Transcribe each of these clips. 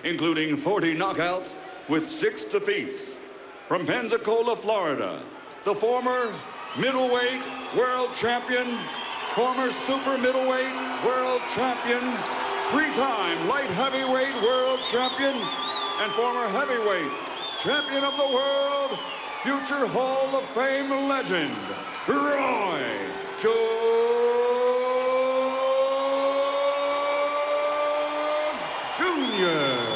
including 40 knockouts with 6 defeats. From Pensacola, Florida, the former middleweight world champion, former super middleweight world champion, 3-time light heavyweight world champion, and former heavyweight champion of the world, future Hall of Fame legend, Roy Jones Jr.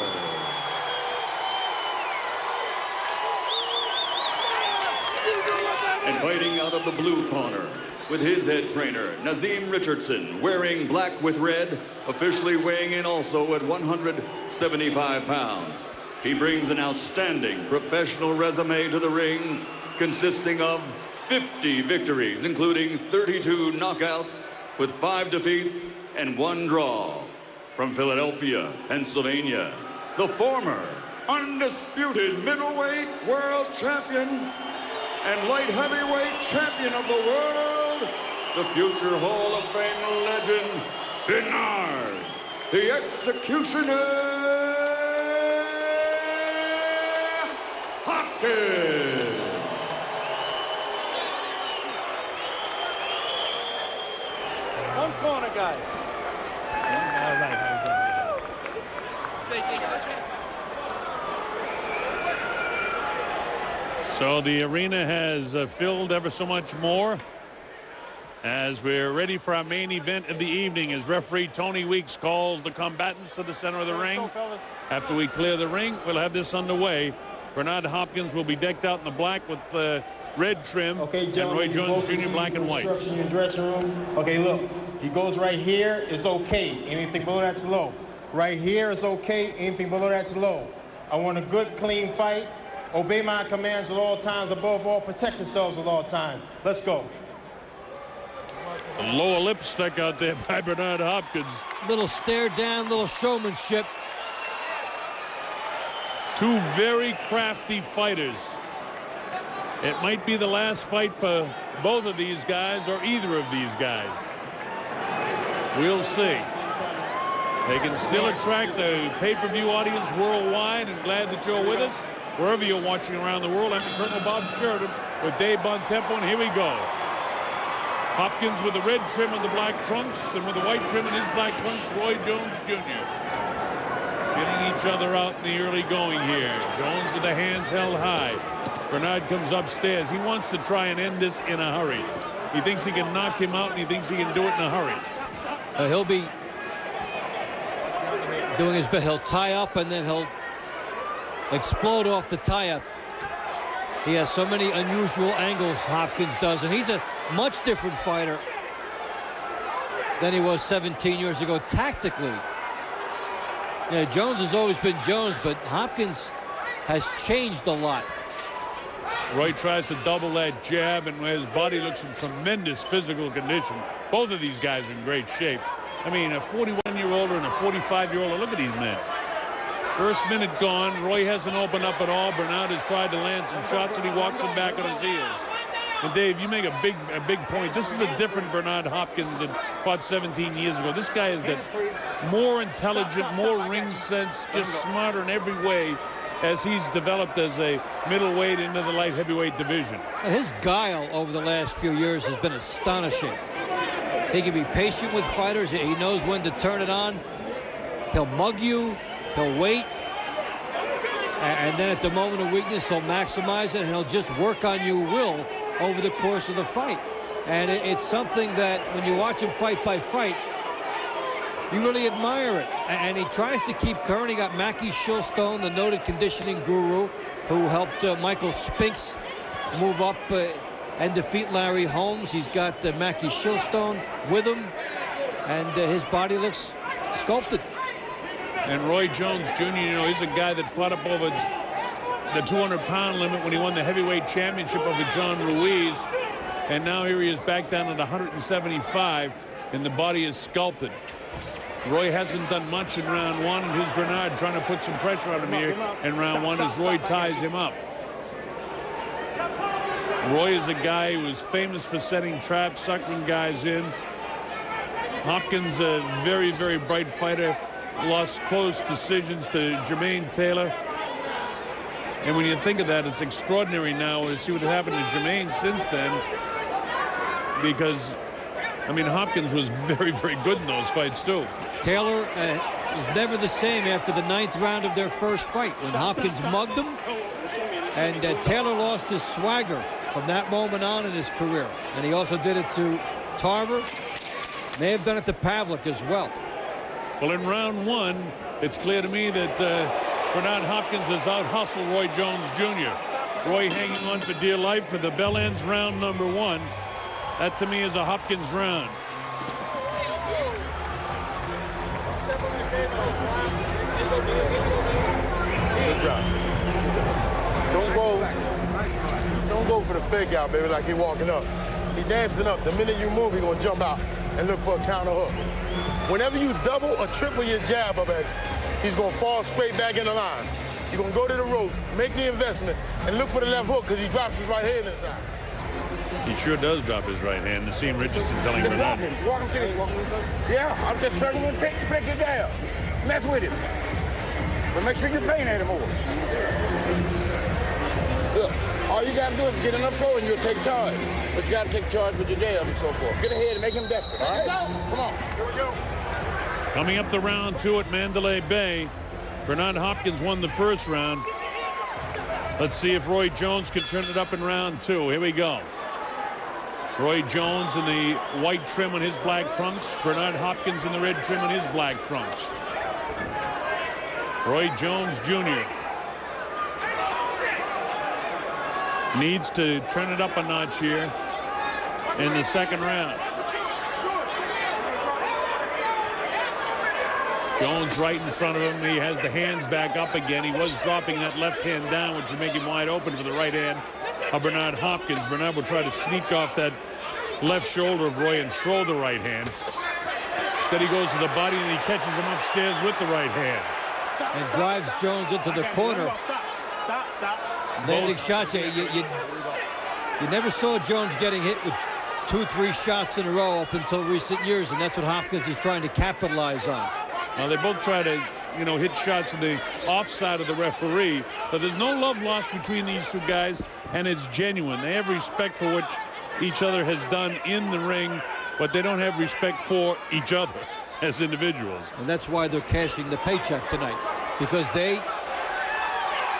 And fighting out of the blue corner, with his head trainer, Nazim Richardson, wearing black with red, officially weighing in also at 175 pounds. He brings an outstanding professional resume to the ring, consisting of 50 victories, including 32 knockouts, with 5 defeats and 1 draw. From Philadelphia, Pennsylvania, the former undisputed middleweight world champion and light heavyweight champion of the world, the future Hall of Fame legend, Bernard, the Executioner Hopkins. One corner, guys. So the arena has filled ever so much more as we're ready for our main event of the evening, as referee Tony Weeks calls the combatants to the center of the ring. After we clear the ring, we'll have this underway. Bernard Hopkins will be decked out in the black with red trim, and Roy Jones Jr. black and white. In your dressing room. Okay, look, he goes right here, it's okay. Anything below that's low. Right here is okay, anything below that's low. I want a good, clean fight. Obey my commands at all times. Above all, protect yourselves at all times. Let's go. The lower lip stuck out there by Bernard Hopkins. Little stare down, little showmanship. Two very crafty fighters. It might be the last fight for both of these guys or either of these guys. We'll see. They can still attract the pay-per-view audience worldwide, and glad that you're with us. Wherever you're watching around the world, I'm Colonel Bob Sheridan with Dave Bontempo, and here we go. Hopkins with the red trim and the black trunks, and with the white trim and his black trunks, Roy Jones Jr. Feeling each other out in the early going here. Jones with the hands held high. Bernard comes upstairs. He wants to try and end this in a hurry. He thinks he can knock him out, and he thinks he can do it in a hurry. He'll be doing his best. He'll tie up, and then he'll explode off the tie-up. He has so many unusual angles, Hopkins does, and he's a much different fighter than he was 17 years ago tactically. Yeah, Jones has always been Jones, but Hopkins has changed a lot. Roy tries to double that jab, and his body looks in tremendous physical condition. Both of these guys are in great shape. I mean, a 41-year-old and a 45-year-old. Look at these men. First minute gone. Roy hasn't opened up at all. Bernard has tried to land some shots, and he walks him back on his heels. And Dave, you make a big point. This is a different Bernard Hopkins than fought 17 years ago. This guy has got more intelligent, more ring sense, just smarter in every way as he's developed as a middleweight into the light heavyweight division. His guile over the last few years has been astonishing. He can be patient with fighters. He knows when to turn it on. He'll mug you. He'll wait. And then at the moment of weakness, he'll maximize it, and he'll just work on your will over the course of the fight. And it's something that when you watch him fight by fight, you really admire it. And he tries to keep current. He got Mackie Shilstone, the noted conditioning guru, who helped Michael Spinks move up and defeat Larry Holmes. He's got Mackie Shilstone with him, and his body looks sculpted. And Roy Jones Jr., you know, he's a guy that fought up over the 200-pound limit when he won the heavyweight championship over John Ruiz. And now here he is back down at 175, and the body is sculpted. Roy hasn't done much in round one, and here's Bernard trying to put some pressure on him here in round one as Roy ties him up. Roy is a guy who is famous for setting traps, suckering guys in. Hopkins, a very, very bright fighter. lost close decisions to Jermaine Taylor. And when you think of that, it's extraordinary now to see what happened to Jermaine since then. Because, I mean, Hopkins was very, very good in those fights, too. Taylor was never the same after the 9th round of their first fight when Hopkins mugged him. And Taylor lost his swagger from that moment on in his career. And he also did it to Tarver. May have done it to Pavlik as well. Well, in round 1, it's clear to me that Bernard Hopkins has out-hustled Roy Jones Jr. Roy hanging on for dear life for the bell ends round number 1. That, to me, is a Hopkins round. Good job. Don't go for the fake out, baby, like he walking up. He dancing up. The minute you move, he gonna jump out and look for a counter hook. Whenever you double or triple your jab up at you, he's gonna fall straight back in the line. You're gonna go to the ropes, make the investment, and look for the left hook because he drops his right hand inside. He sure does drop his right hand. Naseem Richardson telling Bernard. Walk him to him. Yeah, I'm just circling him, pick your jab. Mess with him. But make sure you're paying at him more. Look, all you gotta do is get enough flow and you'll take charge. But you gotta take charge with your jab and so forth. Get ahead and make him desperate, all right? Come on. Here we go. Coming up to round 2 at Mandalay Bay. Bernard Hopkins won the first round. Let's see if Roy Jones can turn it up in round 2. Here we go. Roy Jones in the white trim on his black trunks. Bernard Hopkins in the red trim on his black trunks. Roy Jones Jr. needs to turn it up a notch here in the second round. Jones right in front of him. He has the hands back up again. He was dropping that left hand down, which would make him wide open for the right hand of Bernard Hopkins. Bernard will try to sneak off that left shoulder of Roy and throw the right hand. Instead, he goes to the body and he catches him upstairs with the right hand. And drives Jones into the corner. Stop. Landing shots. You never saw Jones getting hit with 2-3 shots in a row up until recent years, and that's what Hopkins is trying to capitalize on. Now, they both try to, hit shots in the offside of the referee, but there's no love lost between these two guys, and it's genuine. They have respect for what each other has done in the ring, but they don't have respect for each other as individuals. And that's why they're cashing the paycheck tonight, because they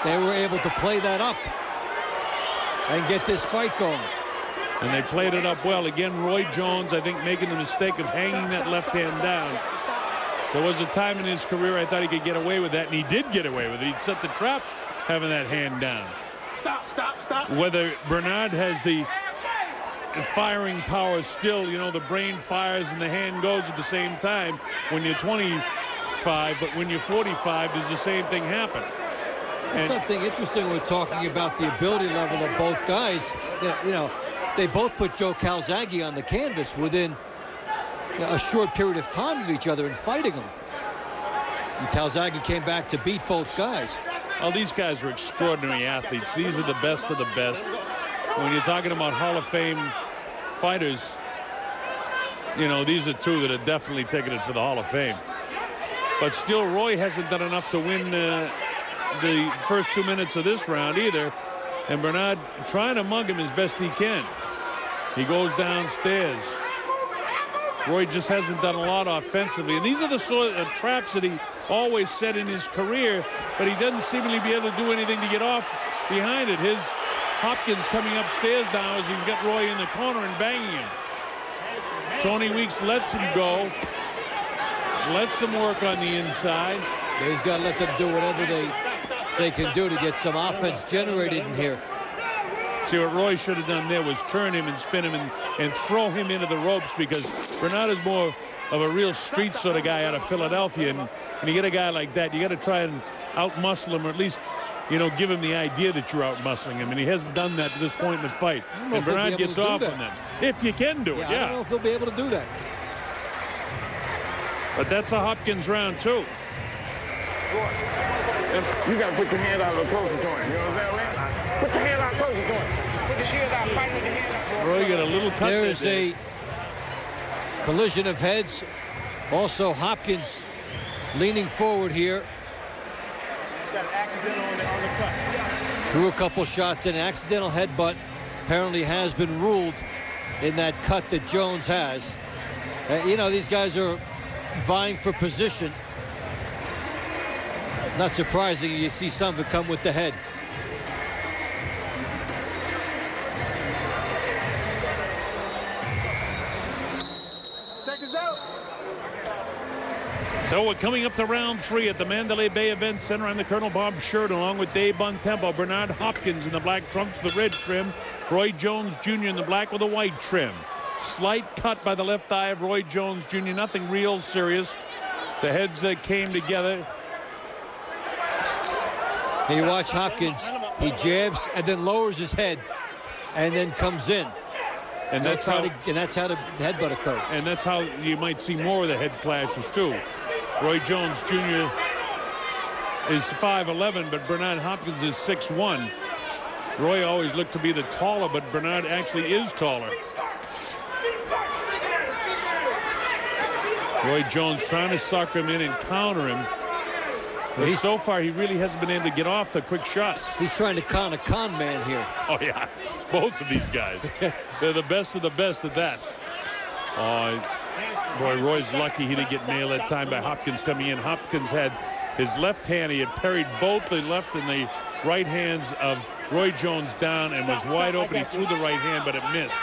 were able to play that up and get this fight going. And they played it up well. Again, Roy Jones, I think, making the mistake of hanging that left hand down. There was a time in his career I thought he could get away with that, and he did get away with it. He'd set the trap having that hand down. Stop. Whether Bernard has the firing power still, the brain fires and the hand goes at the same time when you're 25, but when you're 45, does the same thing happen? And something interesting we're talking about the ability level of both guys. They both put Joe Calzaghe on the canvas within a short period of time of each other and fighting them. And Calzaghe came back to beat both guys. Well, these guys are extraordinary athletes. These are the best of the best. When you're talking about Hall of Fame fighters, these are two that are definitely taking it to the Hall of Fame. But still, Roy hasn't done enough to win the first 2 minutes of this round either. And Bernard trying to mug him as best he can. He goes downstairs. Roy just hasn't done a lot offensively. And these are the sort of traps that he always set in his career, but he doesn't seemingly be able to do anything to get off behind it. His Hopkins coming upstairs now as he's got Roy in the corner and banging him. Tony Weeks lets him go. Lets them work on the inside. He's got to let them do whatever they can do to get some offense generated in here. See, what Roy should have done there was turn him and spin him and throw him into the ropes, because Bernard is more of a real street sort of guy out of Philadelphia. And when you get a guy like that, you got to try and out-muscle him, or at least, give him the idea that you're out-muscling him. And he hasn't done that to this point in the fight. And Bernard gets off on them. If you can do it, I don't know if he'll be able to do that. But that's a Hopkins round, too. You got to put your hand out a little closer to him. You know what I'm saying? Put your hand out closer to him. Put your shield out, fight with your hand out. Roy got a little cut. There's a collision of heads. Also, Hopkins leaning forward here. Got an accidental on the cut. Threw a couple shots. An accidental headbutt apparently has been ruled in that cut that Jones has. You know, these guys are vying for position. Not surprising you see some of it come with the head. Seconds out. So we're coming up to round 3 at the Mandalay Bay Event Center. I'm the Colonel Bob Shirt, along with Dave Bontempo. Bernard Hopkins in the black trunks with the red trim. Roy Jones Jr. in the black with a white trim. Slight cut by the left eye of Roy Jones Jr. Nothing real serious. The heads came together. And you watch Hopkins. He jabs and then lowers his head and then comes in. And that's how the headbutt occurs. And that's how you might see more of the head clashes too. Roy Jones Jr. is 5'11", but Bernard Hopkins is 6'1". Roy always looked to be the taller, but Bernard actually is taller. Roy Jones trying to sucker him in and counter him. But so far, he really hasn't been able to get off the quick shots. He's trying to con a con man here. Oh, yeah. Both of these guys. They're the best of the best at that. Boy, Roy's lucky he didn't get nailed that time by Hopkins coming in. Hopkins had his left hand. He had parried both the left and the right hands of Roy Jones down and was wide open. He threw the right hand, but it missed.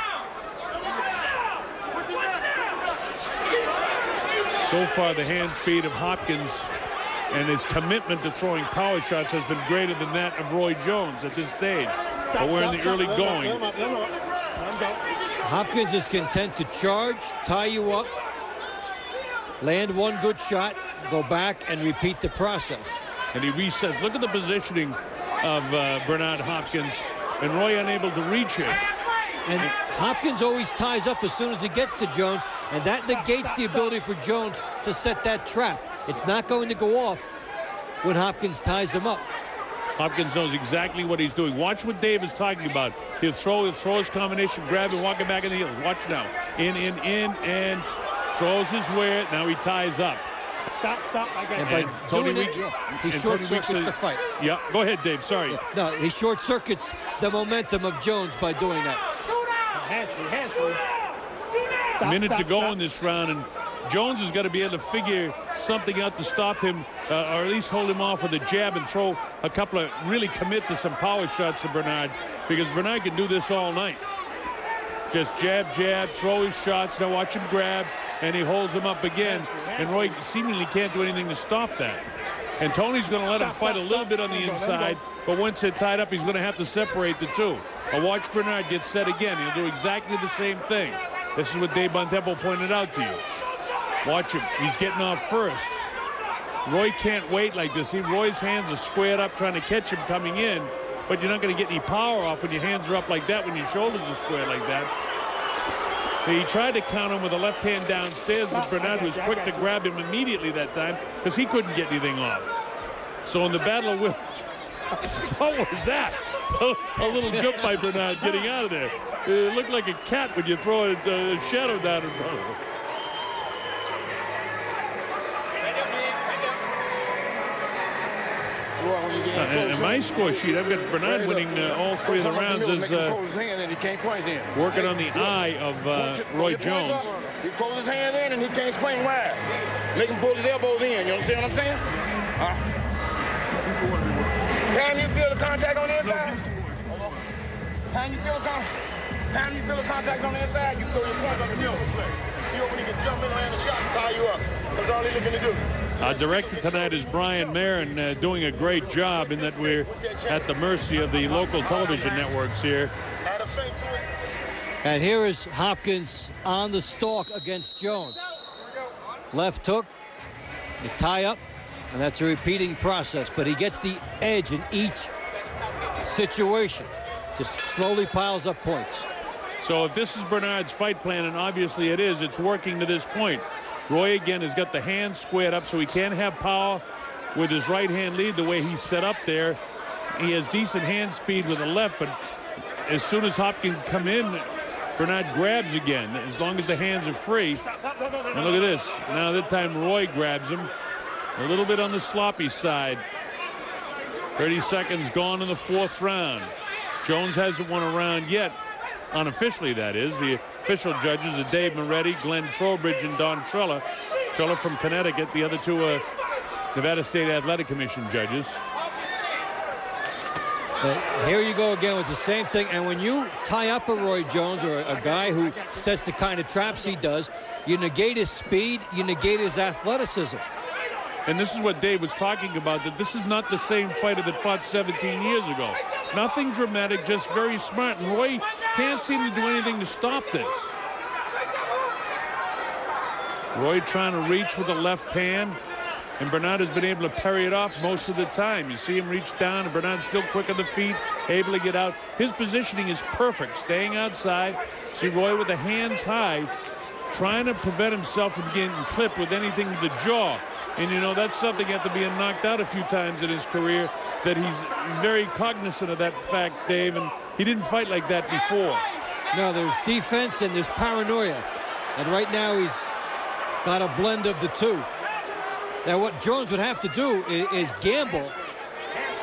So far, the hand speed of Hopkins and his commitment to throwing power shots has been greater than that of Roy Jones at this stage. But we're in the early going. Hopkins is content to charge, tie you up, land one good shot, go back and repeat the process. And he resets. Look at the positioning of Bernard Hopkins, and Roy unable to reach him. And Hopkins always ties up as soon as he gets to Jones, and that negates the ability for Jones to set that trap. It's not going to go off when Hopkins ties him up. Hopkins knows exactly what he's doing. Watch what Dave is talking about. He'll throw his combination, grab and walk it back in the heels. Watch now. In, and throws his way. Now he ties up. Stop. I got and it. by doing it, he short-circuits the fight. Yeah, go ahead, Dave. Sorry. Yeah. No, he short-circuits the momentum of Jones by doing that. Hands A minute to go in this round, and Jones has got to be able to figure something out to stop him, or at least hold him off with a jab and throw a couple of, really commit to some power shots to Bernard, because Bernard can do this all night. Just jab, throw his shots. Now watch him grab, and he holds him up again. And Roy seemingly can't do anything to stop that. And Tony's going to let him fight a little bit on the inside, but once they're tied up, he's going to have to separate the two. But watch Bernard get set again. He'll do exactly the same thing. This is what Dave Bontempo pointed out to you. Watch him. He's getting off first. Roy can't wait like this. See, Roy's hands are squared up trying to catch him coming in, but you're not going to get any power off when your hands are up like that, when your shoulders are squared like that. He tried to counter him with a left hand downstairs, but Bernard was quick to grab him immediately that time because he couldn't get anything off. So in the battle of wills, what was that? A little jump by Bernard getting out of there. It looked like a cat when you throw a shadow down in front of him. And my score sheet, I've got Bernard winning all three of the rounds as working on the eye of Roy Jones. He pulls his hand in and he can't swing wide. Make him pull his elbows in, you understand what I'm saying? Can you feel the contact on the inside? Can you feel the contact on the inside? You throw your points on the middle. You know when he can jump in and shot and tie you up. That's all he's looking to do. Director tonight is Brian Marin, doing a great job in that we're at the mercy of the local television networks here. And here is Hopkins on the stalk against Jones. Left hook, the tie up, and that's a repeating process. But he gets the edge in each situation. Just slowly piles up points. So if this is Bernard's fight plan, and obviously it is, it's working to this point. Roy again has got the hands squared up so he can't have power with his right hand lead the way he's set up there. He has decent hand speed with the left, but as soon as Hopkins come in, Bernard grabs again, as long as the hands are free. And look at this. Now that time Roy grabs him. A little bit on the sloppy side. 30 seconds gone in the 4th round. Jones hasn't won a round yet, unofficially that is. The official judges are Dave Moretti, Glenn Trowbridge, and Don Trella. Trella from Connecticut. The other two are Nevada State Athletic Commission judges. Here you go again with the same thing. And when you tie up a Roy Jones or a guy who sets the kind of traps he does, you negate his speed, you negate his athleticism. And this is what Dave was talking about, that this is not the same fighter that fought 17 years ago. Nothing dramatic, just very smart. And Roy can't seem to do anything to stop this. Roy trying to reach with the left hand, and Bernard has been able to parry it off most of the time. You see him reach down, and Bernard's still quick on the feet, able to get out. His positioning is perfect, staying outside. See Roy with the hands high, trying to prevent himself from getting clipped with anything with the jaw. And, you know, that's something after being knocked out a few times in his career, that he's very cognizant of that fact, Dave, and he didn't fight like that before. No, there's defense and there's paranoia. And right now he's got a blend of the two. Now what Jones would have to do is gamble,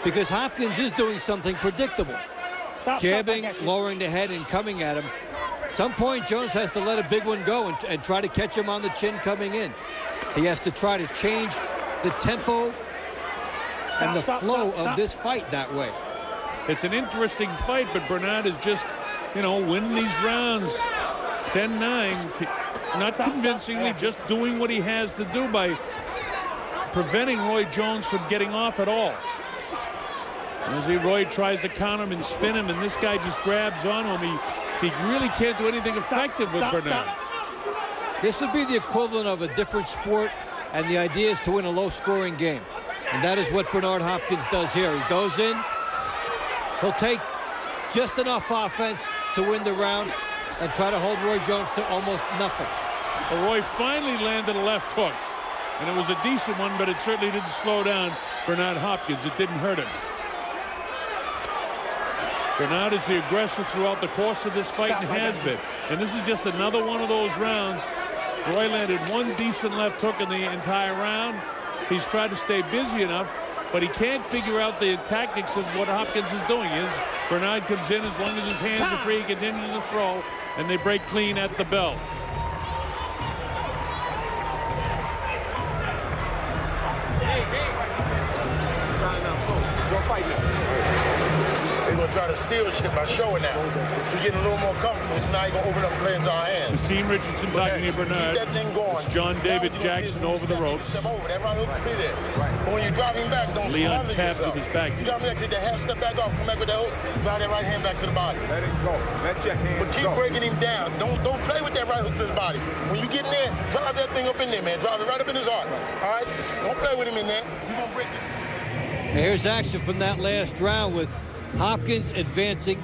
because Hopkins is doing something predictable. Jabbing, lowering the head, and coming at him. At some point, Jones has to let a big one go and try to catch him on the chin coming in. He has to try to change the tempo and the flow of this fight that way. It's an interesting fight, but Bernard is just, you know, winning these rounds 10-9, not convincingly, just doing what he has to do by preventing Roy Jones from getting off at all. As Roy tries to counter him and spin him, and this guy just grabs onto him. He really can't do anything effective with Bernard. This would be the equivalent of a different sport, and the idea is to win a low-scoring game. And that is what Bernard Hopkins does here. He goes in, he'll take just enough offense to win the round and try to hold Roy Jones to almost nothing. Well, Roy finally landed a left hook, and it was a decent one, but it certainly didn't slow down Bernard Hopkins. It didn't hurt him. Bernard is the aggressor throughout the course of this fight and has been. And this is just another one of those rounds. Roy landed one decent left hook in the entire round. He's tried to stay busy enough, but he can't figure out the tactics of what Hopkins is doing. Bernard comes in, as long as his hands are free, he continues to throw, and they break clean at the bell. They're going to try to steal shit by showing that. We're getting a little more comfortable, so now you're going to open up and play into our hands. Nassim Richardson talking to Bernard. Keep that thing going. It's John David Jackson over the ropes. Step over. That right hook will be there. But when you drive him back, don't Leon smother taps yourself. with his back. You drive him back, take that half step back off, come back with that hook, drive that right hand back to the body. Let it go. Let your hand But keep breaking him down. Don't play with that right hook to his body. When you get in there, drive that thing up in there, man. Drive it right up in his heart. All right? Don't play with him in there. You're going to break it. Here's action from that last round with Hopkins advancing,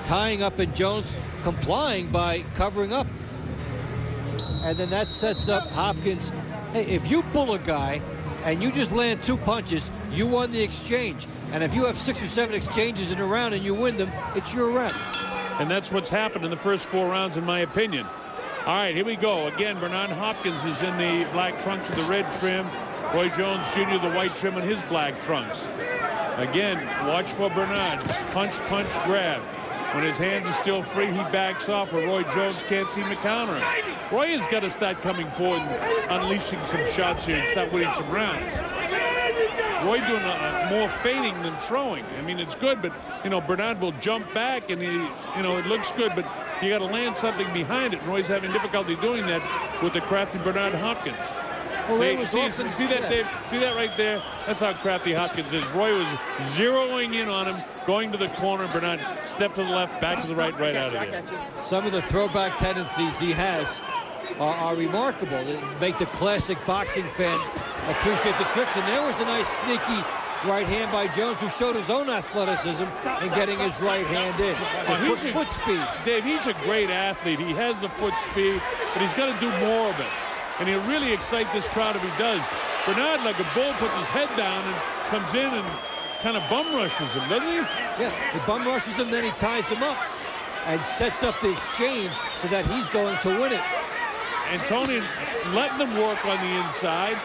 tying up, and Jones complying by covering up. And then that sets up Hopkins. Hey, if you pull a guy and you just land 2 punches, you won the exchange. And if you have 6 or 7 exchanges in a round and you win them, it's your round. And that's what's happened in the first 4 rounds, in my opinion. All right, here we go. Again, Bernard Hopkins is in the black trunks with the red trim. Roy Jones Jr., the white trim on his black trunks. Again, watch for Bernard. Punch, punch, grab. When his hands are still free, he backs off, or Roy Jones can't seem to counter him. Roy has got to start coming forward and unleashing some shots here and start winning some rounds. Roy doing more feinting than throwing. I mean, it's good, but, you know, Bernard will jump back, and, it looks good, but you got to land something behind it. And Roy's having difficulty doing that with the crafty Bernard Hopkins. See that, Dave? See that right there? That's how crafty Hopkins is. Roy was zeroing in on him, going to the corner. Bernard stepped to the left, back to the right, right out of there. Some of the throwback tendencies he has are remarkable. They make the classic boxing fan appreciate the tricks. And there was a nice sneaky right hand by Jones, who showed his own athleticism in getting his right hand in. Foot speed. Dave, he's a great athlete. He has the foot speed, but he's got to do more of it. And he'll really excite this crowd if he does. Bernard, like a bull, puts his head down and comes in and kind of bum rushes him, doesn't he? Yeah, he bum rushes him, then he ties him up and sets up the exchange so that he's going to win it. And Tony letting them work on the inside.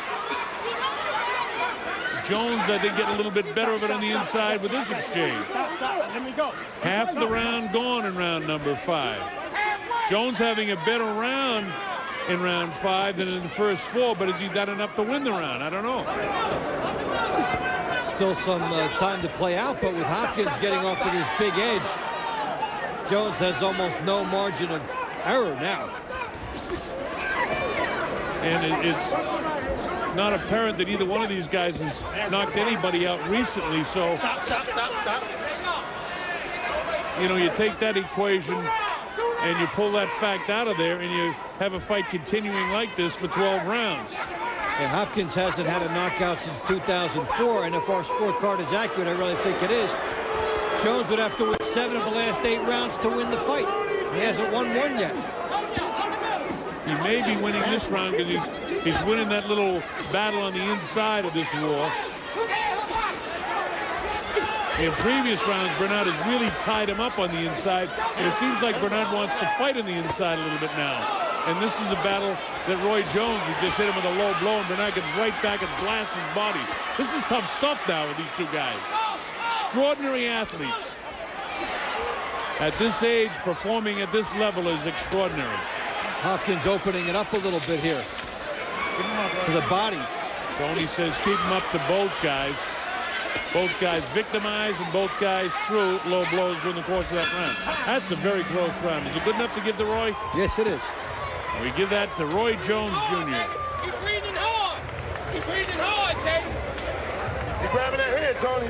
Jones, I think, getting a little bit better of it on the inside with this exchange. Let me go. Half the round gone in round number 5. Jones having a better round in round 5 than in the first 4, but has he done enough to win the round? I don't know. Still some time to play out, but with Hopkins getting off to this big edge, Jones has almost no margin of error now. And it's not apparent that either one of these guys has knocked anybody out recently, so Stop. you know, you take that equation and you pull that fact out of there and you have a fight continuing like this for 12 rounds. And Hopkins hasn't had a knockout since 2004, and if our scorecard is accurate, I really think it is, Jones would have to win 7 of the last 8 rounds to win the fight. He hasn't won one yet. He may be winning this round because he's winning that little battle on the inside of this war. In previous rounds, Bernard has really tied him up on the inside, and it seems like Bernard wants to fight on the inside a little bit now. And this is a battle that Roy Jones, who just hit him with a low blow, and Bernard gets right back and blasts his body. This is tough stuff now with these two guys. Extraordinary athletes. At this age, performing at this level is extraordinary. Hopkins opening it up a little bit here to the body. Tony says keep him up to both guys. Both guys victimized and both guys threw low blows during the course of that round. That's a very close round. Is it good enough to give to Roy? Yes, it is. We give that to Roy Jones Jr. He's breathing hard. He's breathing hard, Jay. He's grabbing that head, Tony.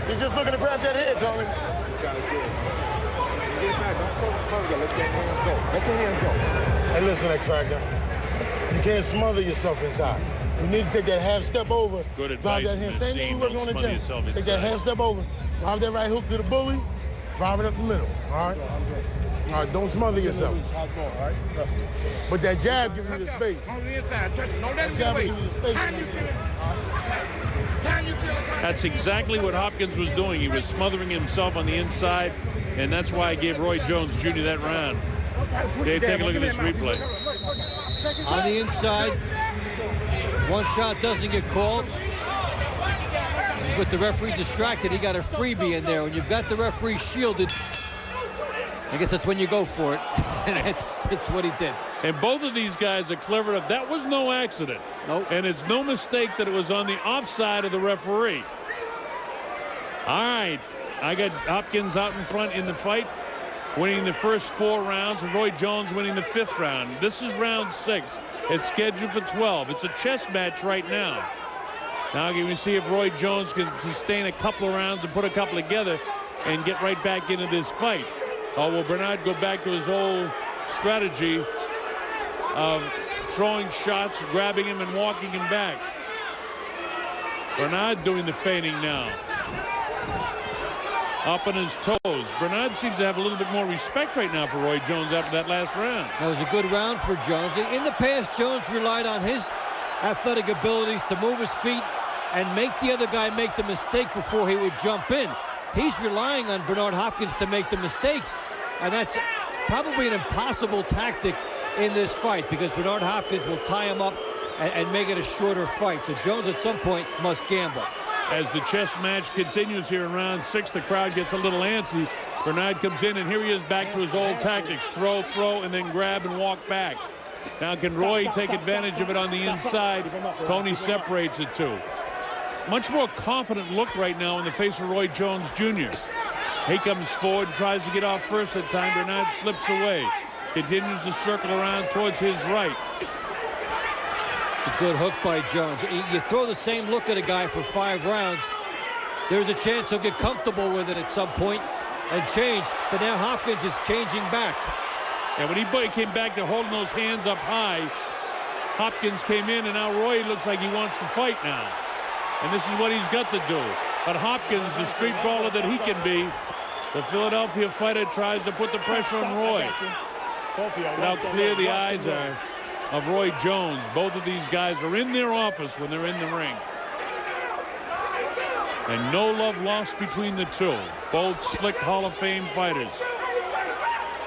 He's just looking to grab that head, Tony. Let your hands go. Hey, listen, X Factor. You can't smother yourself inside. You need to take that half step over. Good drive advice. that hand. Same thing you working on the gym. Take that half step over. Drive that right hook to the bully. Drive it up the middle. All right? All right, don't smother yourself. But that jab gives you the space. On the inside, touch it. Don't let him Jab get gives away. you the space. Can you feel it? That's exactly what Hopkins was doing. He was smothering himself on the inside, and that's why I gave Roy Jones Jr. that round. Dave, take a look at this replay. On the inside, one shot doesn't get called. With the referee distracted, he got a freebie in there. When you've got the referee shielded, I guess that's when you go for it. And it's what he did. And both of these guys are clever enough. That was no accident. Nope. And it's no mistake that it was on the offside of the referee. All right. I got Hopkins out in front in the fight, winning the first 4 rounds, and Roy Jones winning the 5th round. This is round 6. It's scheduled for 12. It's a chess match right now. Now can we see if Roy Jones can sustain a couple of rounds and put a couple together and get right back into this fight. Or will Bernard go back to his old strategy of throwing shots, grabbing him, and walking him back? Bernard doing the feigning now. Up on his toes. Bernard seems to have a little bit more respect right now for Roy Jones after that last round. That was a good round for Jones. In the past, Jones relied on his athletic abilities to move his feet and make the other guy make the mistake before he would jump in. He's relying on Bernard Hopkins to make the mistakes, and that's probably an impossible tactic in this fight because Bernard Hopkins will tie him up and make it a shorter fight. So Jones at some point must gamble. As the chess match continues here in round 6, the crowd gets a little antsy. Bernard comes in, and here he is back to his old tactics. Throw, and then grab and walk back. Now can Roy take advantage of it on the inside? Tony separates the two. Much more confident look right now in the face of Roy Jones Jr. He comes forward, tries to get off first at time. Bernard slips away. Continues to circle around towards his right. It's a good hook by Jones. You throw the same look at a guy for 5 rounds, there's a chance he'll get comfortable with it at some point and change. But now Hopkins is changing back. And when he came back to holding those hands up high, Hopkins came in, and now Roy looks like he wants to fight now. And this is what he's got to do. But Hopkins, the street brawler that he can be, the Philadelphia fighter, tries to put the pressure on Roy. Now clear the eyes are of Roy Jones. Both of these guys are in their office when they're in the ring. And no love lost between the two. Both slick Hall of Fame fighters.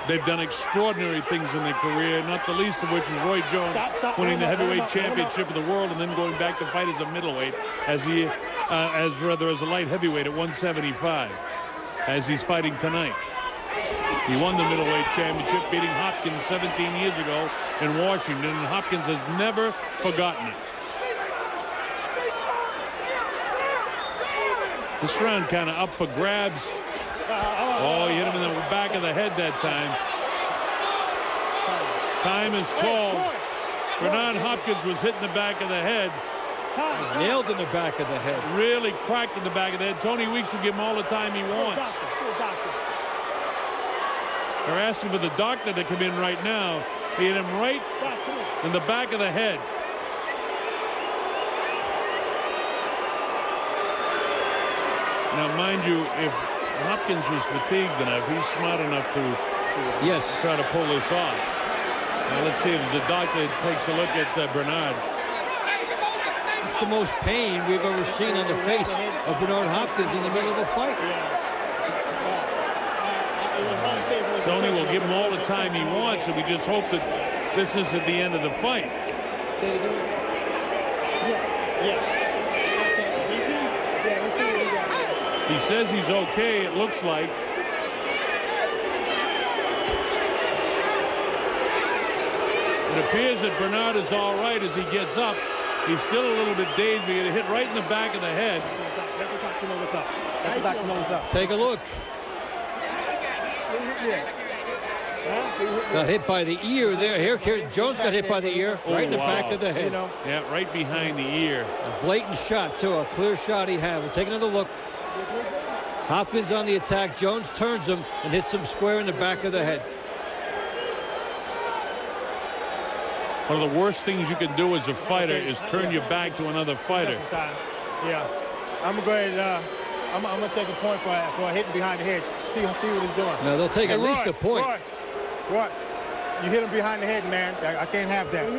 They've done extraordinary things in their career, not the least of which is Roy Jones winning the heavyweight championship of the world and then going back to fight as a middleweight, as a light heavyweight at 175, as he's fighting tonight. He won the middleweight championship, beating Hopkins 17 years ago in Washington, and Hopkins has never forgotten it. This round kind of up for grabs. Oh, he hit him in the back of the head that time. Time is called. Bernard Hopkins was hit in the back of the head. Nailed in the back of the head. Really cracked in the back of the head. Tony Weeks will give him all the time he wants. They're asking for the doctor to come in right now. He hit him right in the back of the head. Now, mind you, if Hopkins was fatigued enough, he's smart enough to try to pull this off. Now, let's see if the doctor takes a look at Bernard. It's the most pain we've ever seen on the face of Bernard Hopkins in the middle of a fight. Tony will give him all the time he wants, and we just hope that this isn't the end of the fight. Say it again. He says he's okay, it looks like. It appears that Bernard is all right as he gets up. He's still a little bit dazed. We get a hit right in the back of the head. Take a look. Got hit by the ear there. Here, Jones got hit by the ear, right in the back of the head. Yeah, right behind the ear. A blatant shot, too. A clear shot he had. We'll take another look. Hopkins on the attack. Jones turns him and hits him square in the back of the head. One of the worst things you can do as a fighter is turn your back to another fighter. Yeah, I'm gonna go ahead. I'm gonna take a point for hitting behind the head. See what he's doing. No, they'll take at least a point. Roy, you hit him behind the head, man. I can't have that. No.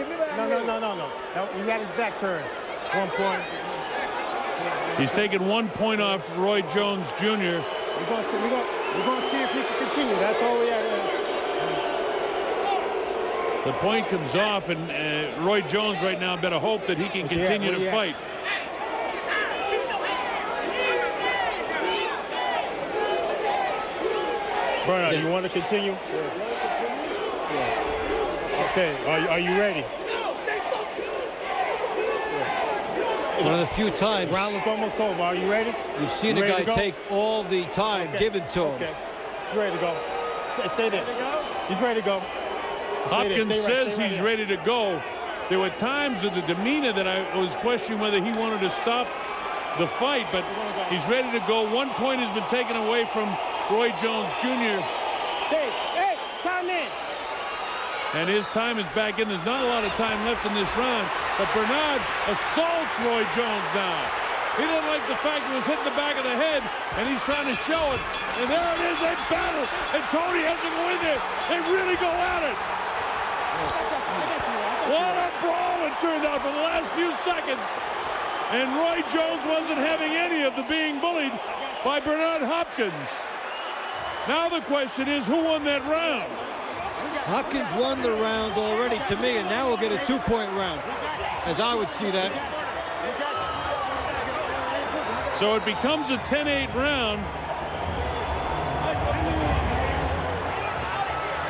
He got his back turned. 1 point. He's taking 1 point off Roy Jones Jr. We're gonna see if he can continue. That's all we have. The point comes off, and Roy Jones right now better hope that he can continue to fight. Bernard, you want to continue? Okay, are you ready? One of the few times. Round was almost over. Are you ready? You've seen a guy take all the time given to him. Okay, he's ready to go. Stay there. He's ready to go. Hopkins says he's ready to go. There were times in the demeanor that I was questioning whether he wanted to stop the fight, but he's ready to go. 1 point has been taken away from Roy Jones Jr. Hey, time in. And his time is back in. There's not a lot of time left in this round, but Bernard assaults Roy Jones now. He didn't like the fact he was hit in the back of the head, and he's trying to show it. And there it is, they battle, and Tony has to go in there. They really go at it. What a brawl it turned out for the last few seconds. And Roy Jones wasn't having any of the being bullied by Bernard Hopkins. Now the question is, who won that round? Hopkins won the round already to me, and now we'll get a 2-point round, as I would see that. So it becomes a 10-8 round.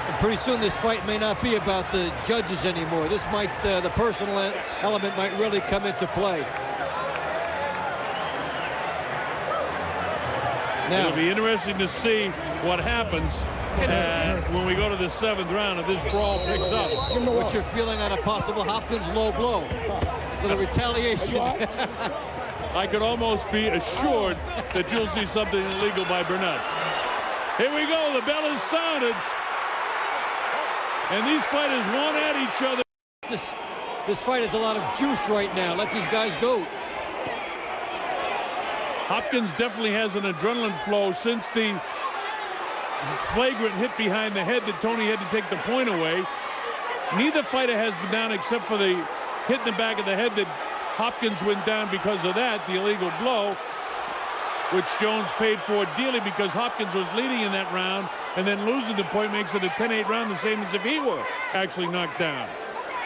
And pretty soon this fight may not be about the judges anymore. This might, the personal element might really come into play. Now, it'll be interesting to see what happens when we go to the 7th round, if this brawl picks up. What's your feeling on a possible Hopkins low blow? A little retaliation. I could almost be assured that you'll see something illegal by Bernard. Here we go. The bell is sounded. And these fighters want at each other. This fight has a lot of juice right now. Let these guys go. Hopkins definitely has an adrenaline flow since the flagrant hit behind the head that Tony had to take the point away. Neither fighter has been down except for the hit in the back of the head that Hopkins went down because of that, the illegal blow, which Jones paid for dearly because Hopkins was leading in that round and then losing the point makes it a 10-8 round, the same as if he were actually knocked down.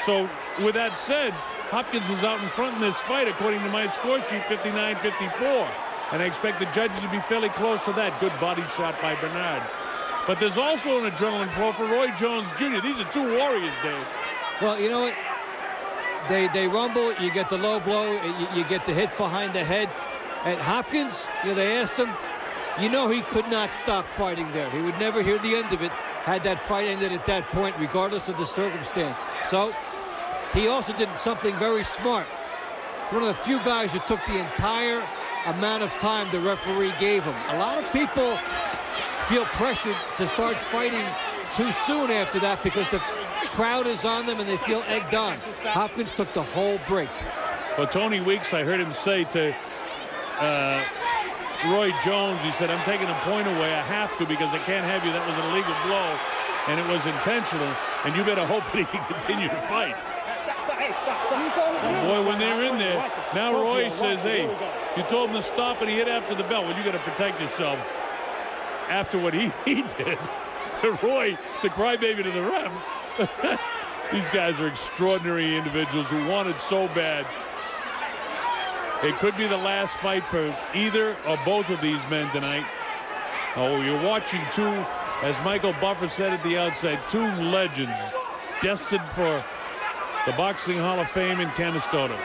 So with that said, Hopkins is out in front in this fight, according to my score sheet, 59-54. And I expect the judges to be fairly close to that. Good body shot by Bernard. But there's also an adrenaline flow for Roy Jones Jr. These are two warriors, Dave. Well, you know what? They rumble. You get the low blow. You get the hit behind the head. And Hopkins, they asked him, he could not stop fighting there. He would never hear the end of it had that fight ended at that point, regardless of the circumstance. So he also did something very smart. One of the few guys who took the entire amount of time the referee gave him. A lot of people feel pressured to start fighting too soon after that because the crowd is on them and they feel egged on. Hopkins took the whole break. Well, Tony Weeks, I heard him say to Roy Jones, he said, I'm taking a point away. I have to because I can't have you. That was an illegal blow, and it was intentional, and you better hope that he can continue to fight. Boy, when they're in there, now Roy says, hey, you told him to stop and he hit after the bell. Well, you got to protect yourself after what he did. Roy, the crybaby to the ref. These guys are extraordinary individuals who want it so bad. It could be the last fight for either or both of these men tonight. Oh, you're watching two, as Michael Buffer said at the outset, two legends destined for the Boxing Hall of Fame in Canastota.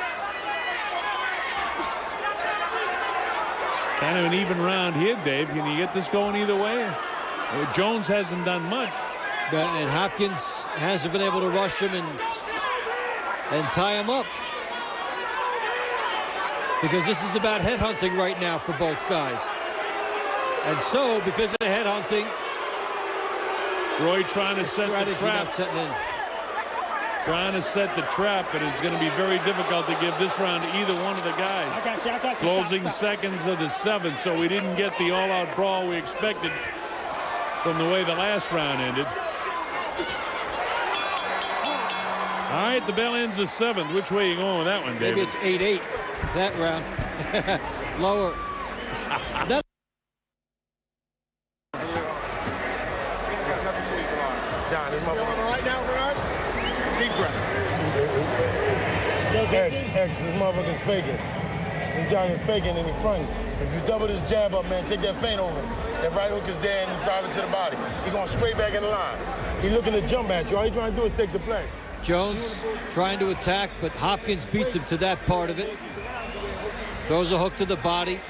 Kind of an even round here, Dave. Can you get this going either way? Jones hasn't done much. And Hopkins hasn't been able to rush him and tie him up. Because this is about headhunting right now for both guys. And so, because of the headhunting, Roy trying to set the trap. Trying to set the trap, but it's going to be very difficult to give this round to either one of the guys. I got you. Closing Stop. seconds of the seventh, so we didn't get the all-out brawl we expected from the way the last round ended. All right, the bell ends the seventh. Which way are you going with that one, David? Maybe it's 8-8, that round. Lower. John, this motherfucker. All right now, Bernard. Deep breath. X, this motherfucker's faking. This John is faking and he's fronting. If you double this jab up, man, take that feint over. That right hook is there and he's driving to the body. He's going straight back in the line. He's looking to jump at you. All he's trying to do is take the play. Jones trying to attack, but Hopkins beats him to that part of it. Throws a hook to the body.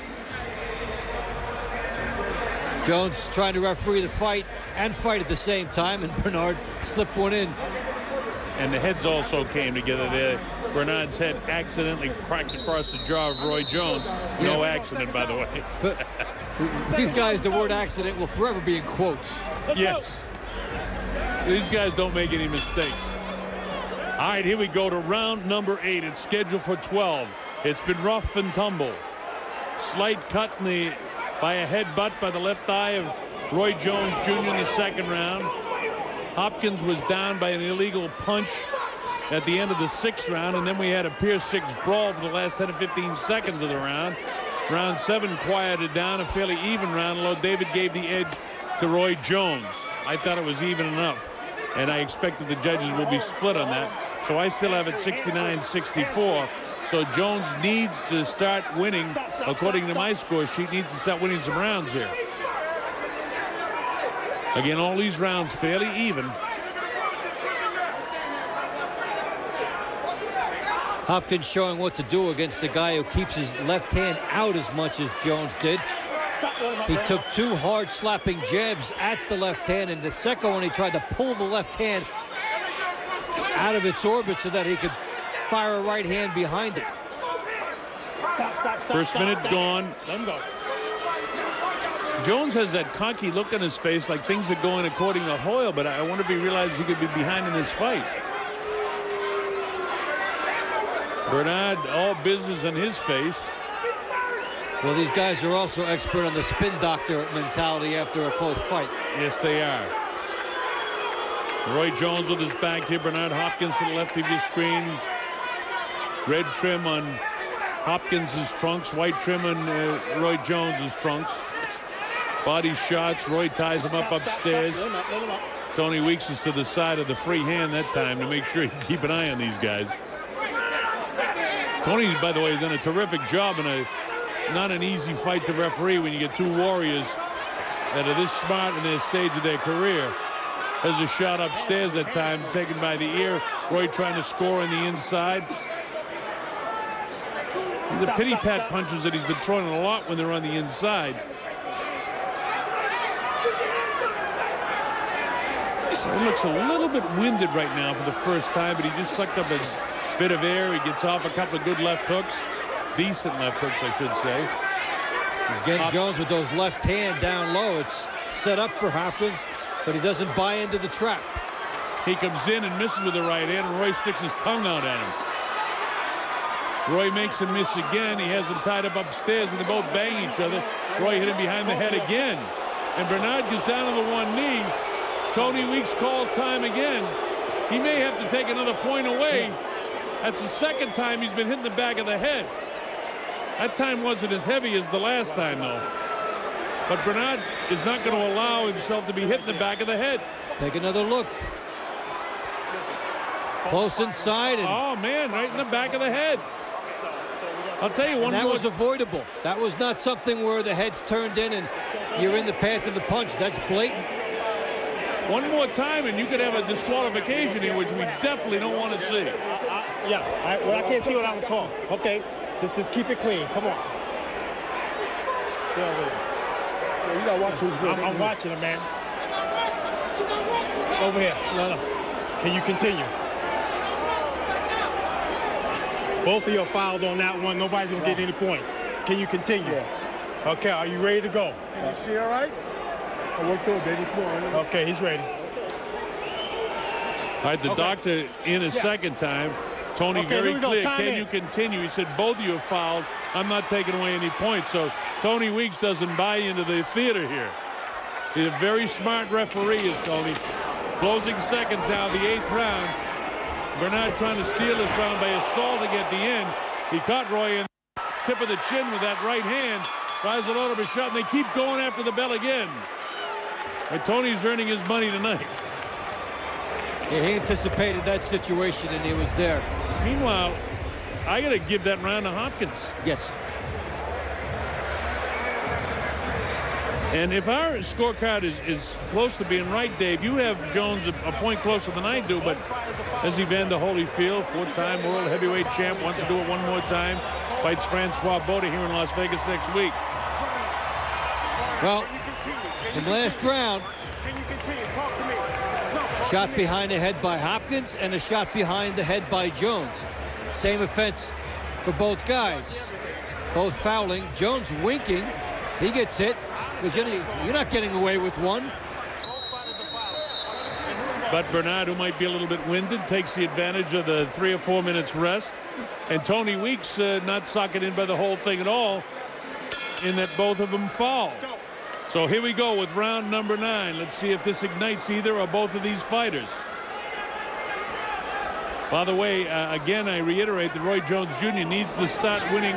Jones trying to referee the fight and fight at the same time, and Bernard slipped one in. And the heads also came together there. Bernard's head accidentally cracked across the jaw of Roy Jones. No accident, by the way. These guys, the word accident will forever be in quotes. Yes. These guys don't make any mistakes. All right, here we go to round number 8. It's scheduled for 12. It's been rough and tumble. Slight cut by a headbutt by the left eye of Roy Jones Jr. in the second round. Hopkins was down by an illegal punch at the end of the 6th round, and then we had a Pier 6 brawl for the last 10 to 15 seconds of the round. Round 7 quieted down, a fairly even round, although David gave the edge to Roy Jones. I thought it was even enough, and I expect that the judges will be split on that. So I still have it 69-64. So Jones needs to start winning, according to my score sheet, needs to start winning some rounds here. Again, all these rounds fairly even. Hopkins showing what to do against a guy who keeps his left hand out as much as Jones did. He took 2 hard slapping jabs at the left hand, and the second one he tried to pull the left hand out of its orbit so that he could fire a right hand behind it. First minute gone. Let him go. Jones has that cocky look on his face like things are going according to Hoyle, but I wonder if he realizes he could be behind in this fight. Bernard, all business on his face. Well, these guys are also expert on the spin doctor mentality after a close fight. Yes, they are. Roy Jones with his back here. Bernard Hopkins to the left of your screen. Red trim on Hopkins' trunks. White trim on Roy Jones' trunks. Body shots. Roy ties him up upstairs. Let him up. Tony Weeks is to the side of the free hand that time to make sure you keep an eye on these guys. Tony, by the way, has done a terrific job in not an easy fight to referee when you get two warriors that are this smart in their stage of their career. There's a shot upstairs that time taken by the ear. Roy trying to score on the inside. The pity pat punches that he's been throwing a lot when they're on the inside. He looks a little bit winded right now for the first time, but he just sucked up a bit of air. He gets off a couple of good left hooks. Decent left hooks, I should say. Again, Jones with those left hand down low. It's set up for Hopkins, but he doesn't buy into the trap. He comes in and misses with the right hand, and Roy sticks his tongue out at him. Roy makes him miss again. He has him tied up upstairs, and they both bang each other. Roy hit him behind the head again. And Bernard gets down on the one knee. Tony Weeks calls time again. He may have to take another point away. That's the second time he's been hitting the back of the head. That time wasn't as heavy as the last time, though. But Bernard is not going to allow himself to be hit in the back of the head. Take another look. Close inside. And oh, man, right in the back of the head. I'll tell you one more. That was avoidable. That was not something where the head's turned in and you're in the path of the punch. That's blatant. One more time, and you could have a disqualification here, which we definitely don't want to see. I can't see what I'm calling. Okay, just keep it clean. Come on. You gotta watch who's good. I'm watching him, man. Over here. No. Can you continue? Both of you are fouled on that one. Nobody's gonna get any points. Can you continue? Yeah. Okay, are you ready to go? You see all right? I worked through it, baby. Come on. Okay, he's ready. All right, the doctor in a second time. Tony very clear. Can you continue? He said, both of you are fouled. I'm not taking away any points. So Tony Weeks doesn't buy into the theater here. He's a very smart referee, is Tony. Closing seconds now, the 8th round. Bernard trying to steal this round by assaulting at the end. He caught Roy in the tip of the chin with that right hand. Tries to load up a shot, and they keep going after the bell again. And Tony's earning his money tonight. Yeah, he anticipated that situation, and he was there. Meanwhile, I got to give that round to Hopkins. Yes. And if our scorecard is close to being right, Dave, you have Jones a point closer than I do, but as Evander Holyfield, 4-time world heavyweight champ, wants to do it one more time, fights Francois Bota here in Las Vegas next week. Well, in the last round, shot behind the head by Hopkins and a shot behind the head by Jones. Same offense for both guys. Both fouling. Jones winking. He gets hit. You're not getting away with one. But Bernard, who might be a little bit winded, takes the advantage of the 3 or 4 minutes rest. And Tony Weeks not sucking in by the whole thing at all, in that both of them foul. So here we go with round number 9. Let's see if this ignites either or both of these fighters. By the way, again, I reiterate that Roy Jones Jr. needs to start winning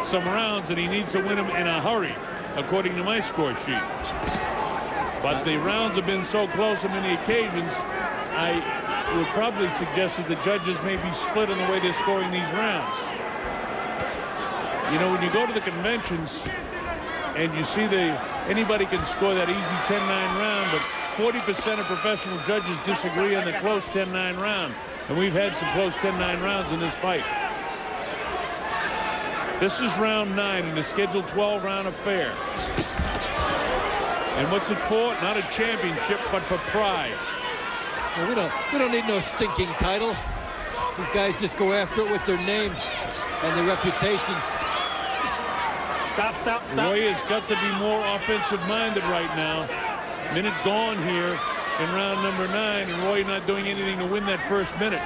some rounds, and he needs to win them in a hurry, according to my score sheet. But the rounds have been so close on many occasions, I would probably suggest that the judges may be split in the way they're scoring these rounds. You know, when you go to the conventions and you see anybody can score that easy 10-9 round, but 40% of professional judges disagree on the close 10-9 round. And we've had some close 10-9 rounds in this fight. This is round 9 in the scheduled 12-round affair. And what's it for? Not a championship, but for pride. Well, we don't need no stinking title. These guys just go after it with their names and their reputations. Stop. Roy has got to be more offensive-minded right now. Minute gone here in round number 9, and Roy not doing anything to win that first minute.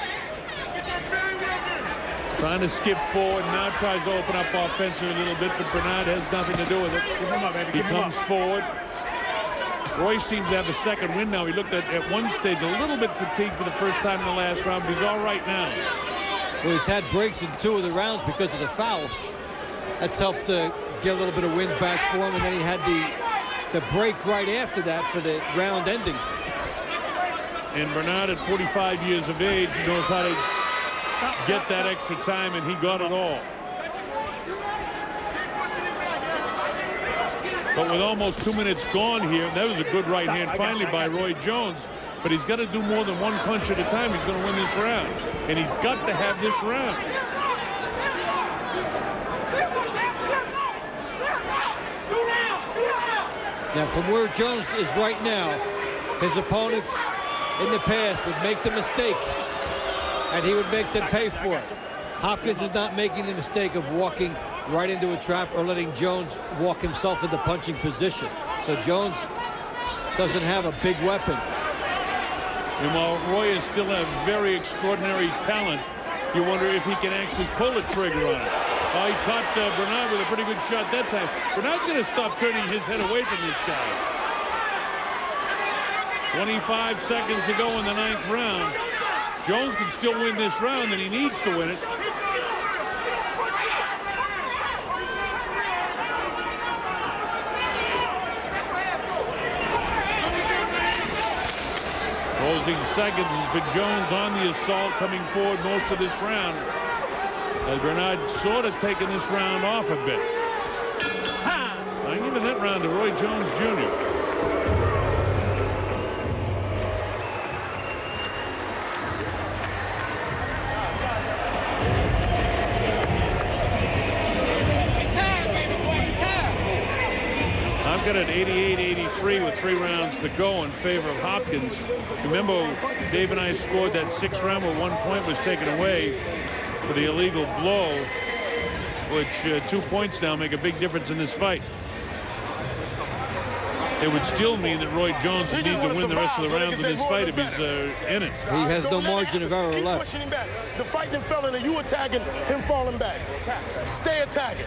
Trying to skip forward, now tries to open up offensively a little bit, but Bernard has nothing to do with it. He comes forward. Roy seems to have a second win now. He looked at one stage a little bit fatigued for the first time in the last round, but he's all right now. Well, he's had breaks in 2 of the rounds because of the fouls. That's helped get a little bit of wind back for him, and then he had the break right after that for the round ending. And Bernard, at 45 years of age, knows how to get that extra time, and he got it all. But with almost 2 minutes gone here, that was a good right hand finally by Roy Jones. But he's got to do more than one punch at a time. He's going to win this round. And he's got to have this round. Now, from where Jones is right now, his opponents in the past would make the mistake, and he would make them pay for it. Hopkins is not making the mistake of walking right into a trap or letting Jones walk himself into punching position. So Jones doesn't have a big weapon. And while Roy is still a very extraordinary talent, you wonder if he can actually pull a trigger on it. Oh, he caught Bernard with a pretty good shot that time. Bernard's going to stop turning his head away from this guy. 25 seconds to go in the 9th round. Jones can still win this round, and he needs to win it. Closing seconds has been Jones on the assault, coming forward most of this round, as Bernard sort of taking this round off a bit. I'm giving that round to Roy Jones Jr. I've got it 88-83 with 3 rounds to go in favor of Hopkins. Remember, Dave and I scored that 6th round where 1 point was taken away for the illegal blow, which 2 points now make a big difference in this fight. It would still mean that Roy Jones would need to win the rest of the rounds in this fight if he's in it. He has no margin of error left. The fight that fell into you attacking, him falling back. Stay attacking.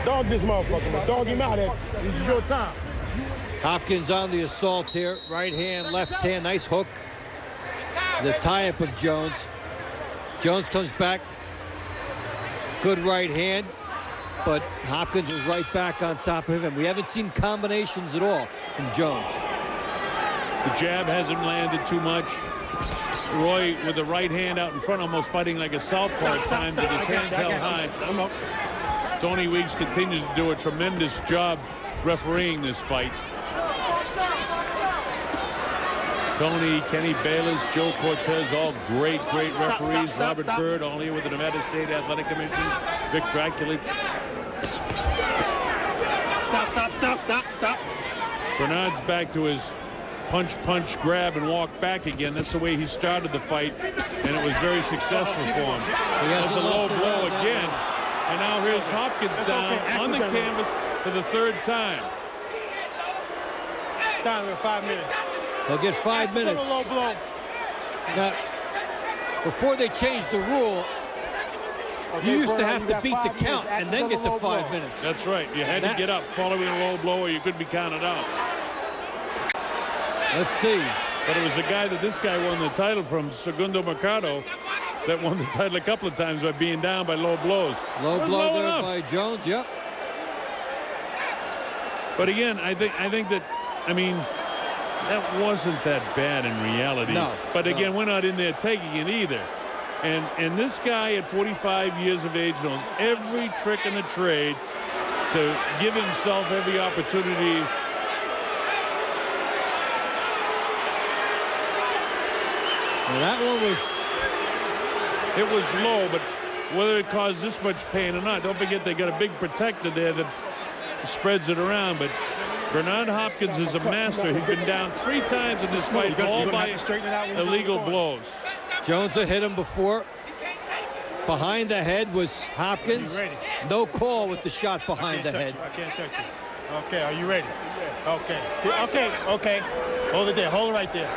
Dog this motherfucker, man. Dog him out. This is your time. Hopkins on the assault here. Right hand, left hand, nice hook. The tie-up of Jones. Jones comes back. Good right hand, but Hopkins was right back on top of him. We haven't seen combinations at all from Jones. The jab hasn't landed too much. Roy with the right hand out in front, almost fighting like a southpaw at times with his hands held high. Tony Weeks continues to do a tremendous job refereeing this fight. Tony, Kenny Bayless, Joe Cortez, all great referees. Robert Byrd, all here with the Nevada State Athletic Commission. Vic Draculich. Stop. Bernard's back to his punch, grab, and walk back again. That's the way he started the fight, and it was very successful for him. That's a low blow again. And now here's Hopkins down on the canvas for the 3rd time. Time for 5 minutes. They'll get 5 minutes. Now, before they changed the rule, you used to have to beat the count and then get to 5 minutes. That's right. You had to get up following a low blow or you could be counted out. Let's see. But it was a guy that this guy won the title from, Segundo Mercado, that won the title a couple of times by being down by low blows. Low blow there by Jones, yep. But again, I think that, I mean, that wasn't that bad in reality. No. But again, we're not in there taking it either. And this guy at 45 years of age knows every trick in the trade to give himself every opportunity. Well, that one was low, but whether it caused this much pain or not, don't forget they got a big protector there that spreads it around. But Bernard Hopkins is a master. He's been down 3 times in this fight, all by illegal blows. Jones had hit him before. Behind the head was Hopkins. No call with the shot behind the head. I can't touch you. Okay, are you ready? Okay. Hold it there. Hold it right there.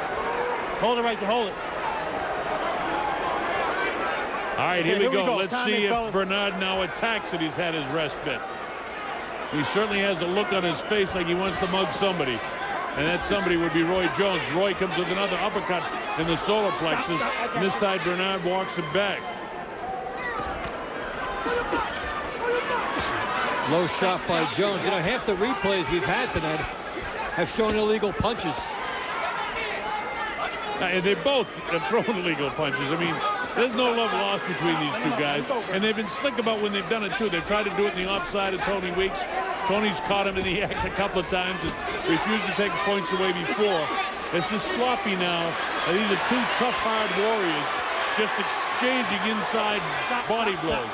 Hold it right there. Hold it. All right, here we go. Let's see if Bernard now attacks and he's had his respite. He certainly has a look on his face like he wants to mug somebody. And that somebody would be Roy Jones. Roy comes with another uppercut in the solar plexus. And this time Bernard walks it back. Low shot by Jones. You know, half the replays we've had tonight have shown illegal punches. They both have thrown illegal punches. I mean, there's no love lost between these two guys. And they've been slick about when they've done it, too. They've tried to do it in the offside of Tony Weeks. Tony's caught him in the act a couple of times. Just refused to take points away before. It's just sloppy now. And these are two tough, hard warriors just exchanging inside body blows.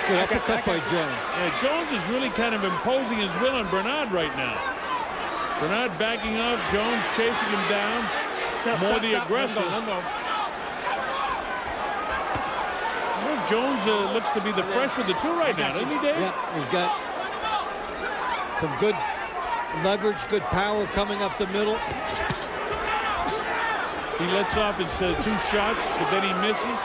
Good uppercut by Jones. Yeah, Jones is really kind of imposing his will on Bernard right now. Bernard backing up, Jones chasing him down. More the aggressor. Well, Jones looks to be the fresh of the two right now, doesn't he, Dave? Yeah, he's got some good leverage, good power coming up the middle. He lets off his 2 shots, but then he misses.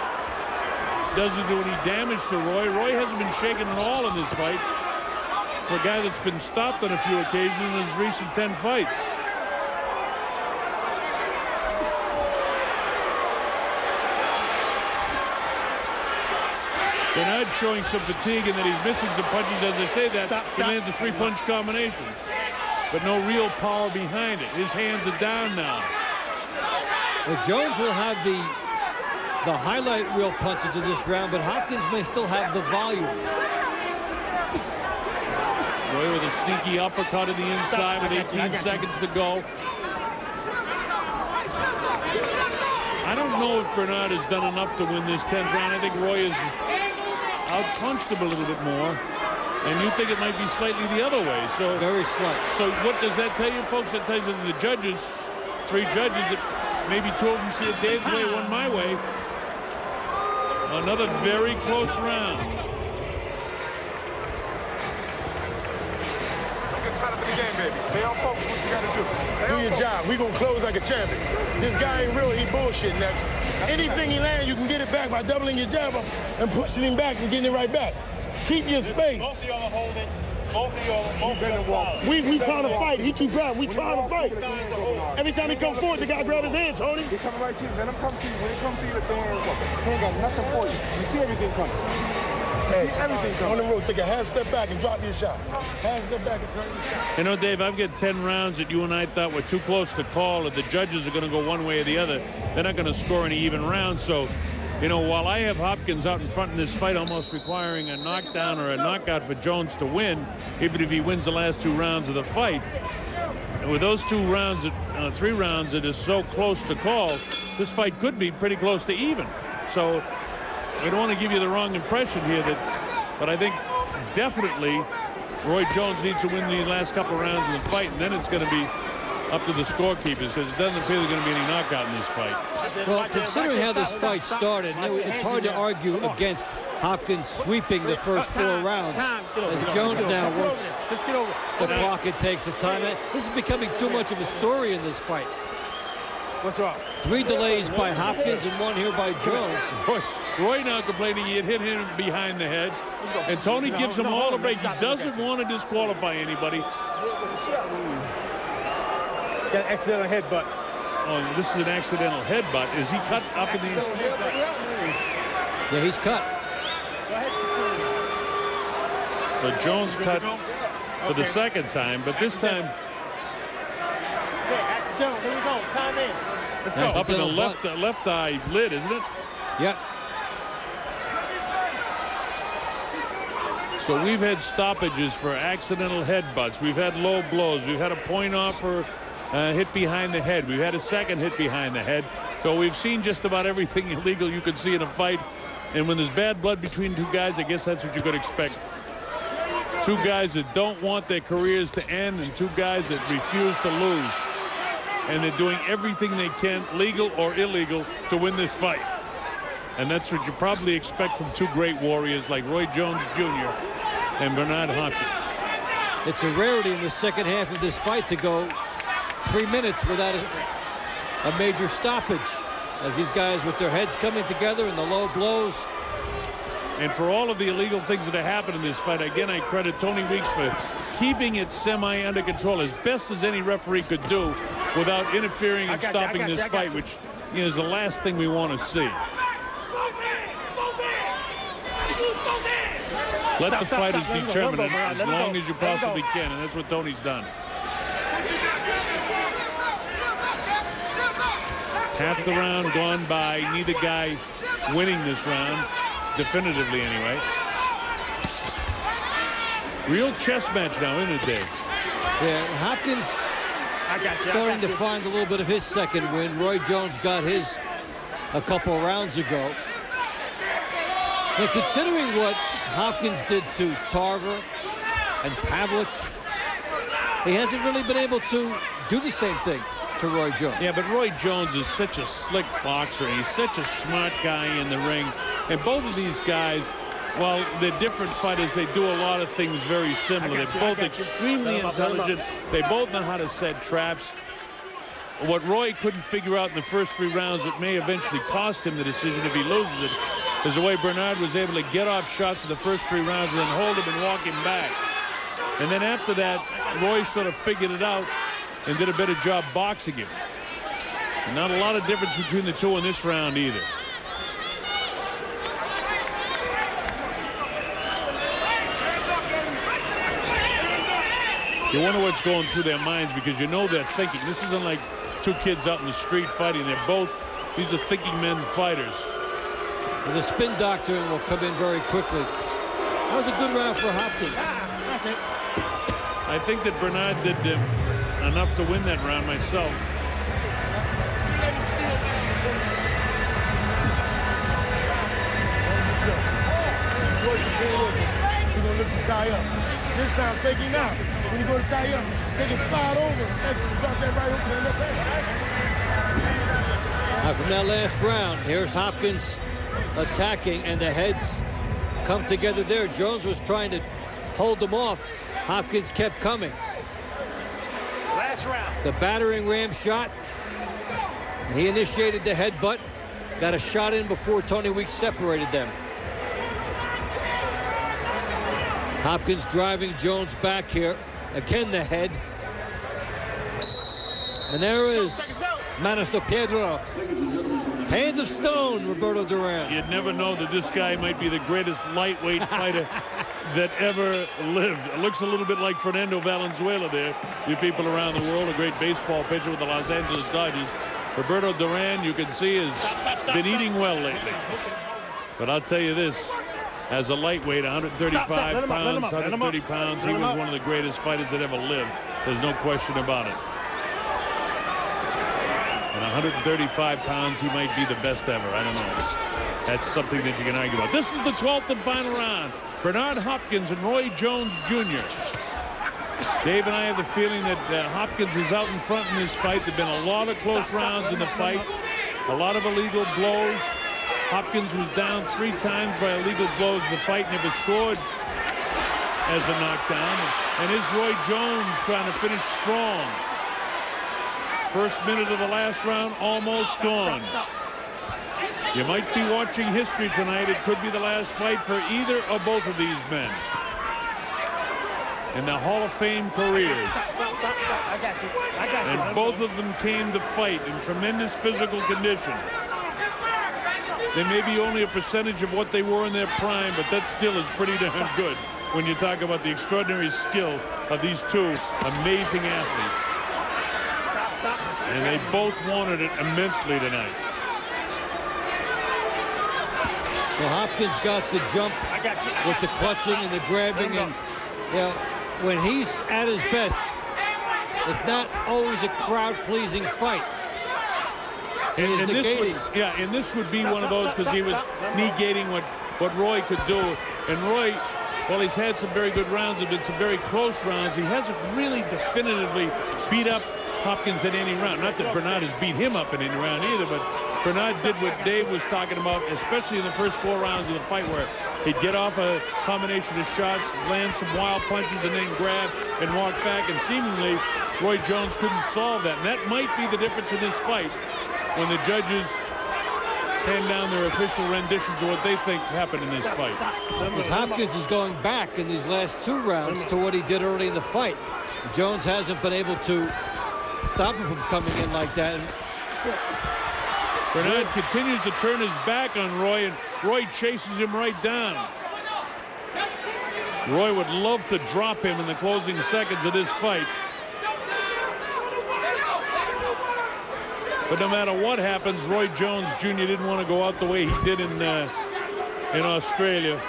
Doesn't do any damage to Roy. Roy hasn't been shaken at all in this fight. For a guy that's been stopped on a few occasions in his recent 10 fights. Bernard showing some fatigue and that he's missing some punches. As I say that, he lands a 3-punch combination. But no real power behind it. His hands are down now. Well, Jones will have the highlight reel punches of this round, but Hopkins may still have the volume. Roy with a sneaky uppercut in the inside with 18 seconds to go. I don't know if Bernard has done enough to win this 10th round. I think Roy has outpunched him a little bit more. And you think it might be slightly the other way. So very slight. So what does that tell you, folks? That tells you that the judges, 3 judges, that maybe 2 of them see it Dave's way, 1 my way. Another very close round. Don't get caught up in the game, baby. Stay on focus. What you got to do. Do your job. We gonna close like a champion. This guy ain't real. He bullshit next. Anything he lands, you can get it back by doubling your jab up and pushing him back and getting it right back. Keep your space. Both of y'all are holding. Both of y'all. We trying to fight. He keep grabbing. We trying to fight. Every time he come forward, the guy grab his hand, Tony. He's coming right to you. Let him come to you. When he comes to you, the thing he ain't got nothing for you. You see everything coming. Hey, on the road, take a half step back and drop your shot. Half step back and turn your shot. You know, Dave, I've got 10 rounds that you and I thought were too close to call, and the judges are going to go one way or the other. They're not going to score any even rounds. So, you know, while I have Hopkins out in front in this fight, almost requiring a knockdown or a knockout for Jones to win, even if he wins the last 2 rounds of the fight, and with those 2 rounds, 3 rounds that is so close to call, this fight could be pretty close to even. So I don't want to give you the wrong impression here, but I think definitely Roy Jones needs to win the last couple of rounds of the fight, and then it's going to be up to the scorekeepers, because it doesn't appear there's going to be any knockout in this fight. Well, considering how this fight started, it's hard to argue against Hopkins sweeping the first 4 rounds. As Jones now works the clock and takes the time. This is becoming too much of a story in this fight. What's wrong? 3 delays by Hopkins and 1 here by Jones. Roy now complaining he had hit him behind the head, and Tony gives him all the break. He doesn't want to disqualify anybody. Got an accidental headbutt. Oh, this is an accidental headbutt. Is he cut up in the... Yeah, he's cut. But Jones cut for the second time, but this time... Okay, accidental. Here we go. Time in. Let's go. Up in the left eye lid, isn't it? Yep. So we've had stoppages for accidental headbutts. We've had low blows. We've had a point off for hit behind the head. We've had a second hit behind the head. So we've seen just about everything illegal you could see in a fight. And when there's bad blood between 2 guys, I guess that's what you could expect. 2 guys that don't want their careers to end, and 2 guys that refuse to lose. And they're doing everything they can, legal or illegal, to win this fight. And that's what you probably expect from 2 great warriors like Roy Jones Jr. and Bernard Hopkins. It's a rarity in the second half of this fight to go 3 minutes without a major stoppage, as these guys with their heads coming together and the low blows. And for all of the illegal things that have happened in this fight, again, I credit Tony Weeks for keeping it semi under control as best as any referee could do without interfering and stopping this fight, which is the last thing we want to see. Let the fighters Let him go. determine it Let as him go. long as you Let him go. possibly can, and that's what Tony's done. Half the round gone by. Neither guy winning this round, definitively anyway. Real chess match now, isn't it, Dave? Yeah, Hopkins starting to find a little bit of his second win. Roy Jones got his a couple rounds ago. But considering what Hopkins did to Tarver and Pavlik, he hasn't really been able to do the same thing to Roy Jones. Yeah, but Roy Jones is such a slick boxer, and he's such a smart guy in the ring. And both of these guys, while they're different fighters, they do a lot of things very similar. They're both extremely intelligent. They both know how to set traps. What Roy couldn't figure out in the first 3 rounds that may eventually cost him the decision if he loses it is the way Bernard was able to get off shots in the first 3 rounds and then hold him and walk him back. And then after that, Roy sort of figured it out and did a better job boxing him. And not a lot of difference between the two in this round either. You wonder what's going through their minds, because you know they're thinking. This isn't like 2 kids out in the street fighting. These are thinking men fighters. Well, the spin doctrine will come in very quickly. That was a good round for Hopkins. That's it. I think that Bernard did enough to win that round myself. He's gonna look to tie up. This time, faking out. When you go to tie up, take a slide over. Actually, drop that right open and look at it. Now from that last round, here's Hopkins attacking, and the heads come together there. Jones was trying to hold them off. Hopkins kept coming. Last round. The battering ram shot. He initiated the headbutt. Got a shot in before Tony Weeks separated them. Hopkins driving Jones back here. Again, the head. And there is Manos de Piedra. Hands of stone, Roberto Duran. You'd never know that this guy might be the greatest lightweight fighter that ever lived. It looks a little bit like Fernando Valenzuela there. You people around the world, a great baseball pitcher with the Los Angeles Dodgers. Roberto Duran, you can see, has been eating well lately. But I'll tell you this, as a lightweight, 135 pounds, 130 pounds, he was one of the greatest fighters that ever lived. There's no question about it. And 135 pounds, he might be the best ever. I don't know. That's something that you can argue about. This is the 12th and final round. Bernard Hopkins and Roy Jones Jr. Dave and I have the feeling that Hopkins is out in front in this fight. There have been a lot of close rounds in the fight, a lot of illegal blows. Hopkins was down 3 times by illegal blows in the fight, never scored as a knockdown. And is Roy Jones trying to finish strong? First minute of the last round almost gone. You might be watching history tonight. It could be the last fight for either or both of these men in the Hall of Fame careers. I got you. And both of them came to fight in tremendous physical condition. They may be only a percentage of what they were in their prime, but that still is pretty darn good when you talk about the extraordinary skill of these 2 amazing athletes. And they both wanted it immensely tonight. Well, Hopkins got the jump with the clutching and the grabbing, and when he's at his best, it's not always a crowd-pleasing fight. And this would be one of those, because he was negating what Roy could do. And Roy, well, he's had some very good rounds. There have been some very close rounds. He hasn't really definitively beat up Hopkins in any round. Not that Bernard has beat him up in any round either, but Bernard did what Dave was talking about, especially in the first 4 rounds of the fight, where he'd get off a combination of shots, land some wild punches, and then grab and walk back. And seemingly, Roy Jones couldn't solve that. And that might be the difference in this fight when the judges hand down their official renditions of what they think happened in this fight. Because Hopkins is going back in these last 2 rounds to what he did early in the fight. Jones hasn't been able to stop him from coming in like that. Bernard continues to turn his back on Roy, and Roy chases him right down. Roy would love to drop him in the closing seconds of this fight. But no matter what happens, Roy Jones Jr. didn't want to go out the way he did in Australia.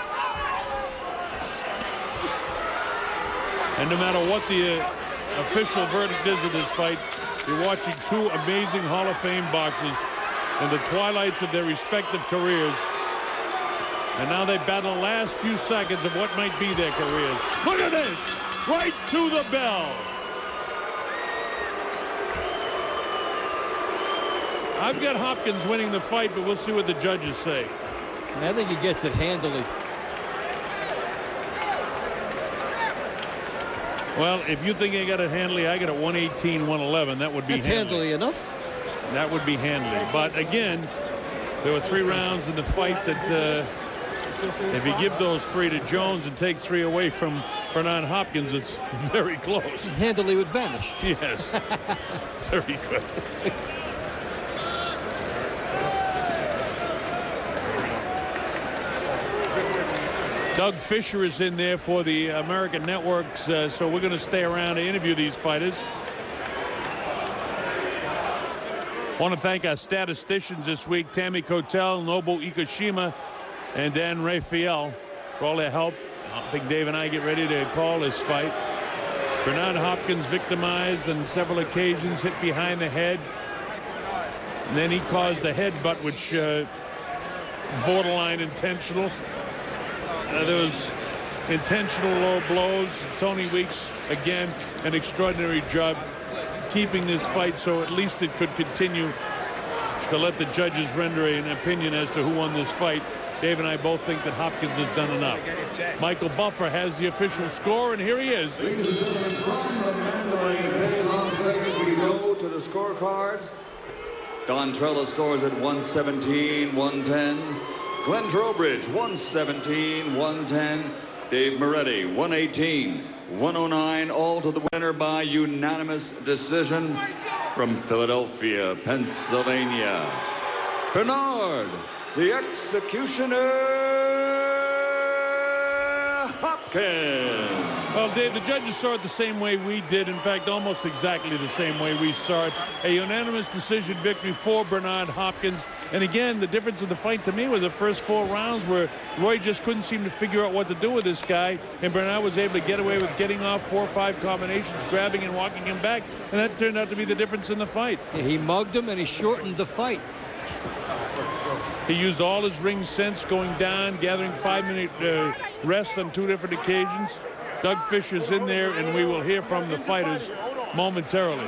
And no matter what the official verdict is of this fight, you're watching two amazing Hall of Fame boxers in the twilights of their respective careers. And now they battle the last few seconds of what might be their careers. Look at this! Right to the bell! I've got Hopkins winning the fight, but we'll see what the judges say. I think he gets it handily. Well, if you think I got it handily, I got it 118, 111. That would be handily enough. That would be handily. But again, there were 3 rounds in the fight that if you give those 3 to Jones and take 3 away from Bernard Hopkins, it's very close. Handily would vanish. Yes. Very good. Doug Fisher is in there for the American networks, so we're going to stay around to interview these fighters. Want to thank our statisticians this week, Tammy Kotel, Nobu Ikushima, and Dan Raphael, for all their help. I think Dave and I get ready to call this fight. Bernard Hopkins victimized on several occasions, hit behind the head. And then he caused a headbutt, which borderline intentional. There was intentional low blows. Tony Weeks, again, an extraordinary job keeping this fight so at least it could continue to let the judges render an opinion as to who won this fight. Dave and I both think that Hopkins has done enough. Michael Buffer has the official score, and here he is. Ladies and gentlemen, from the Mandalay Bay, Las Vegas, we go to the scorecards. Don Trella scores at 117-110. Glenn Trowbridge, 117-110. Dave Moretti, 118-109. All to the winner by unanimous decision from Philadelphia, Pennsylvania. Bernard, the Executioner Hopkins. Well, Dave, the judges saw it the same way we did. In fact, almost exactly the same way we saw it. A unanimous decision victory for Bernard Hopkins. And again, the difference of the fight to me was the first 4 rounds where Roy just couldn't seem to figure out what to do with this guy. And Bernard was able to get away with getting off 4 or 5 combinations, grabbing and walking him back. And that turned out to be the difference in the fight. Yeah, he mugged him and he shortened the fight. He used all his ring sense going down, gathering 5-minute rest on 2 different occasions. Doug Fisher's in there, and we will hear from the fighters momentarily.